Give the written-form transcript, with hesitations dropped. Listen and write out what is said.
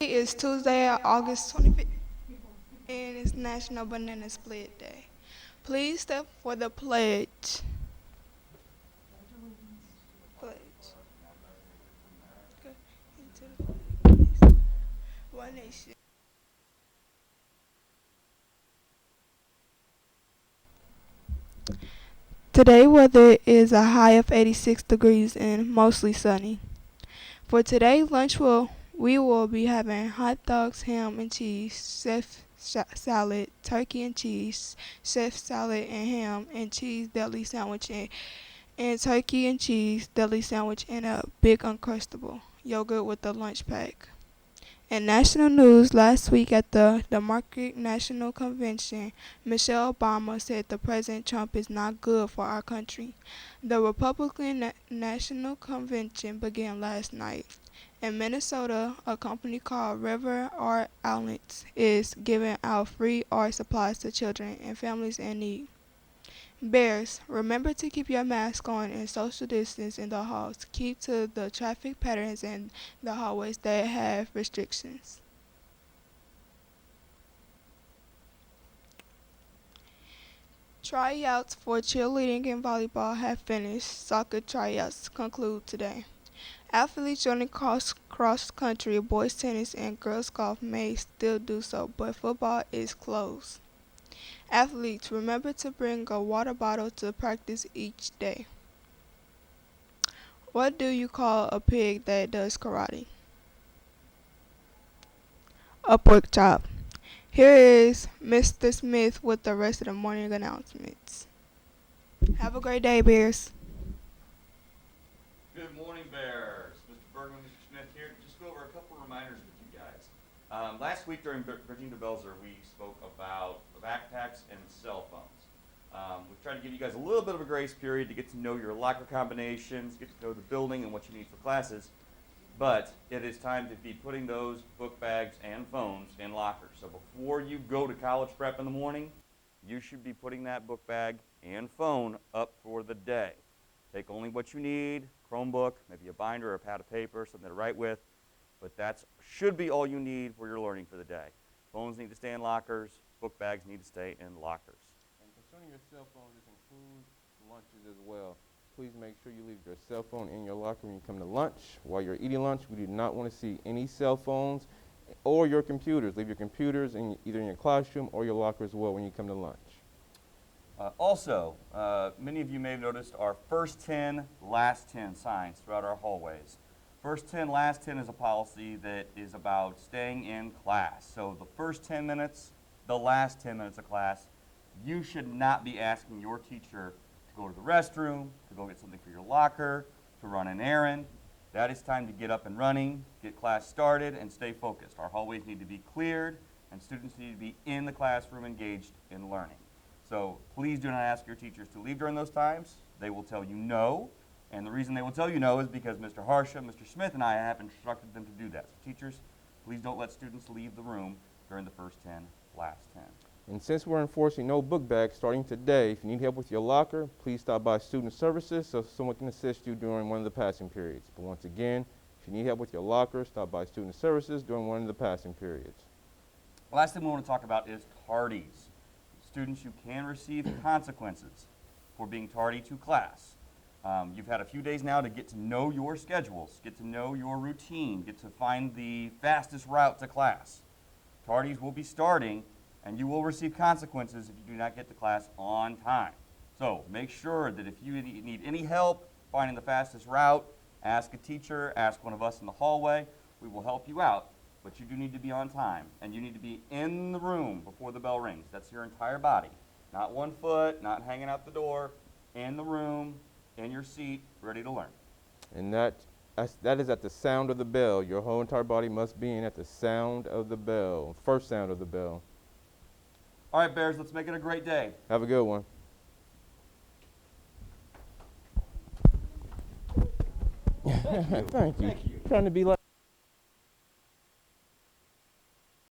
It is Tuesday, August 25th, and it's National Banana Split Day. Please step for the pledge. Pledge. Go into the flag, please. One nation. Today weather is a high of 86 degrees and mostly sunny. For today lunch we will be having hot dogs, ham and cheese, chef salad, turkey and cheese, chef salad and ham and cheese deli sandwich and turkey and cheese deli sandwich and a big uncrustable yogurt with the lunch pack. In national news, last week at the Democratic National Convention, Michelle Obama said that President Trump is not good for our country. The Republican National Convention began last night. In Minnesota, a company called River Art Outlets is giving out free art supplies to children and families in need. Bears, remember to keep your mask on and social distance in the halls. Keep to the traffic patterns in the hallways that have restrictions. Tryouts for cheerleading and volleyball have finished. Soccer tryouts conclude today. Athletes joining cross country, boys tennis, and girls golf may still do so, but football is closed. Athletes, remember to bring a water bottle to practice each day. What do you call a pig that does karate? A pork chop. Here is Mr. Smith with the rest of the morning announcements. Have a great day, Bears. Good morning, Bears. Mr. Bergman, Mr. Smith here. Just go over a couple reminders with you guys. Last week during Bridging the Belzer, we spoke about backpacks and cell phones. We've tried to give you guys a little bit of a grace period to get to know your locker combinations, get to know the building and what you need for classes. But it is time to be putting those book bags and phones in lockers. So before you go to college prep in the morning, you should be putting that book bag and phone up for the day. Take only what you need, Chromebook, maybe a binder or a pad of paper, something to write with, but that should be all you need for your learning for the day. Phones need to stay in lockers, book bags need to stay in lockers. And concerning your cell phone, this includes lunches as well. Please make sure you leave your cell phone in your locker when you come to lunch. While you're eating lunch, we do not want to see any cell phones or your computers. Leave your computers either in your classroom or your locker as well when you come to lunch. Also, many of you may have noticed our first 10, last 10 signs throughout our hallways. First 10, last 10 is a policy that is about staying in class. So the first 10 minutes, the last 10 minutes of class, you should not be asking your teacher to go to the restroom, to go get something for your locker, to run an errand. That is time to get up and running, get class started, and stay focused. Our hallways need to be cleared, and students need to be in the classroom engaged in learning. So please do not ask your teachers to leave during those times. They will tell you no, and the reason they will tell you no is because Mr. Harsha, Mr. Smith, and I have instructed them to do that. So teachers, please don't let students leave the room during the first 10, last 10. And since we're enforcing no book bags starting today, if you need help with your locker, please stop by Student Services so someone can assist you during one of the passing periods. But once again, if you need help with your locker, stop by Student Services during one of the passing periods. The last thing we want to talk about is tardies. Students, you can receive consequences for being tardy to class. You've had a few days now to get to know your schedules, get to know your routine, get to find the fastest route to class. Tardies will be starting, and you will receive consequences if you do not get to class on time. So make sure that if you need any help finding the fastest route, ask a teacher, ask one of us in the hallway. We will help you out. But you do need to be on time, and you need to be in the room before the bell rings. That's your entire body. Not one foot, not hanging out the door, in the room, in your seat, ready to learn. And that is at the sound of the bell. Your whole entire body must be in at the sound of the bell, first sound of the bell. All right, Bears, let's make it a great day. Have a good one. Thank you. Trying to be like